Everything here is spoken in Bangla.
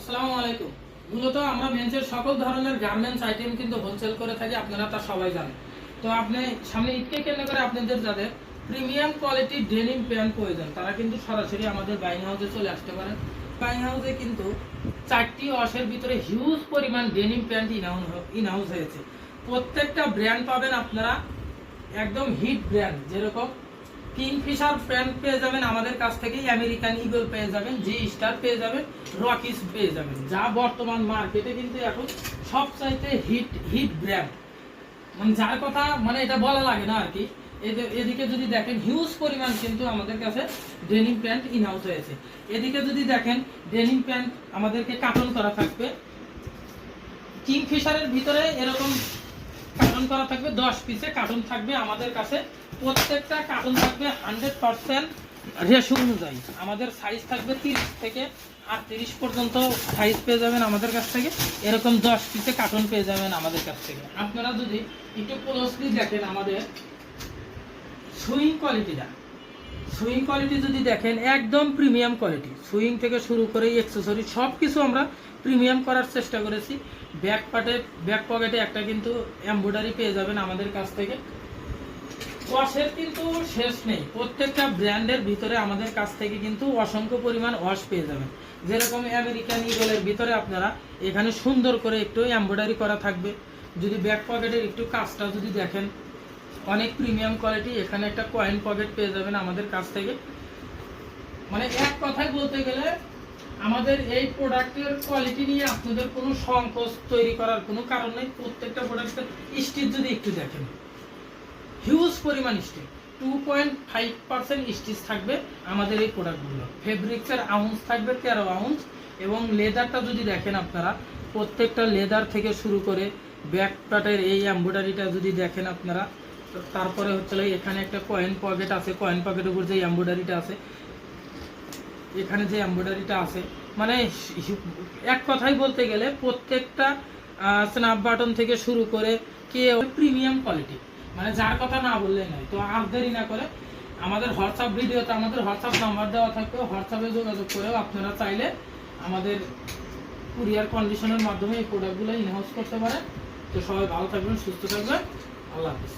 আসসালামু আলাইকুম। মূলত আমরা মেন্সের সকল ধরনের গার্মেন্টস আইটেম কিন্তু হোলসেল করে থাকি, আপনারা তা সবাই জানেন। তো আপনি সামনে ঈদকে কেন্দ্র করে আপনাদের যাদের প্রিমিয়াম কোয়ালিটির ডেনিম প্যান্ট প্রয়োজন তারা কিন্তু সরাসরি আমাদের বাইং হাউসে চলে আসতে পারেন। বাইং হাউসে কিন্তু 4টি ওয়াশের ভিতরে হিউজ পরিমাণ ডেনিম প্যান্ট ইনহাউস হয়েছে। প্রত্যেকটা ব্র্যান্ড পাবেন আপনারা, একদম হিট ব্র্যান্ড, যেরকম কিংফিশার প্যান্ট পেয়ে যাবেন আমাদের কাছ থেকে, আমেরিকান ইগল পেয়ে যাবেন, জি স্টার পেয়ে যাবেন, রকিস পেয়ে যাবেন, যা বর্তমান মার্কেটে কিন্তু এখন সবচাইতে হিট ব্র্যান্ড, মানে যার কথা মানে এটা বলা লাগে না আর কি। এদিকে যদি দেখেন হিউজ পরিমাণ কিন্তু আমাদের কাছে ডেনিম প্যান্ট ইনহাউস হয়েছে। এদিকে যদি দেখেন ডেনিম প্যান্ট আমাদেরকে কার্টন করা থাকবে, কিংফিশারের ভিতরে এরকম কার্টন করা থাকবে, 10 পিসে কার্টন থাকবে আমাদের কাছে। প্রত্যেকটা কার্টন থাকবে 100% রেশিও অনুযায়ী। আমাদের সাইজ থাকবে 30 থেকে 38 পর্যন্ত সাইজ পেয়ে যাবেন আমাদের কাছ থেকে। এরকম 10 পিসে কার্টন পেয়ে যাবেন আমাদের কাছ থেকে। আপনারা যদি একটু ক্লোজলি দেখেন আমাদের সুইং কোয়ালিটি যদি দেখেন একদম প্রিমিয়াম কোয়ালিটি, সুইং থেকে শুরু করে অ্যাকসেসরি সব কিছু আমরা প্রিমিয়াম করার চেষ্টা করেছি। ব্যাক পকেটে একটা কিন্তু এমব্রয়ডারি পেয়ে যাবেন আমাদের কাছ থেকে। ওয়াশের কিন্তু শেষ নেই, প্রত্যেকটা ব্র্যান্ডের ভিতরে আমাদের কাছ থেকে কিন্তু অসংখ্য পরিমাণ ওয়াশ পেয়ে যাবেন। যেরকম আমেরিকান ইগলের ভিতরে আপনারা এখানে সুন্দর করে একটু এমব্রয়ডারি করা থাকবে। যদি ব্যাক পকেটের একটু কাজটা যদি দেখেন অনেক প্রিমিয়াম কোয়ালিটি, এখানে একটা কয়েন পকেট পেয়ে যাবেন আমাদের কাছ থেকে। মানে এক কথায় বলতে গেলে আমাদের এই প্রোডাক্টের কোয়ালিটি নিয়ে আপনাদের কোনো সংকোচ তৈরি করার কোনো কারণ নেই। প্রত্যেকটা প্রোডাক্টের স্টিচ যদি একটু দেখেন, হিউজ পরিমাণ স্টিচ, 2.5% স্টিচ থাকবে আমাদের এই প্রোডাক্টগুলো। ফেব্রিক্সের আউন্স থাকবে 13 আউন্স, এবং লেদারটা যদি দেখেন আপনারা, প্রত্যেকটা লেদার থেকে শুরু করে ব্যাক পার্টের এই এমব্রয়ডারিটা যদি দেখেন আপনারা, তারপরে হচ্ছে এখানে একটা কয়েন পকেট আছে, কয়েন পকেটের উপর যে এমব্রয়ডারিটা আছে, এখানে যে এমব্রয়ডারিটা আছে, মানে এক কথাই বলতে গেলে প্রত্যেকটা স্ন্যাপ বাটন থেকে শুরু করে প্রিমিয়াম কোয়ালিটি, মানে যার কথা না বললে নয়। তো আর দেরি না করে আমাদের হোয়াটসঅ্যাপ ভিডিওতে আমাদের হোয়াটসঅ্যাপ নাম্বার দেওয়া থাকবে, হোয়াটসঅ্যাপে যোগাযোগ করেও আপনারা চাইলে আমাদের কুরিয়ার কন্ডিশনের মাধ্যমে এই প্রোডাক্টগুলো ইনহাউস করতে পারেন। তো সবাই ভালো থাকবেন, সুস্থ থাকবেন, আল্লাহ হাফিজ।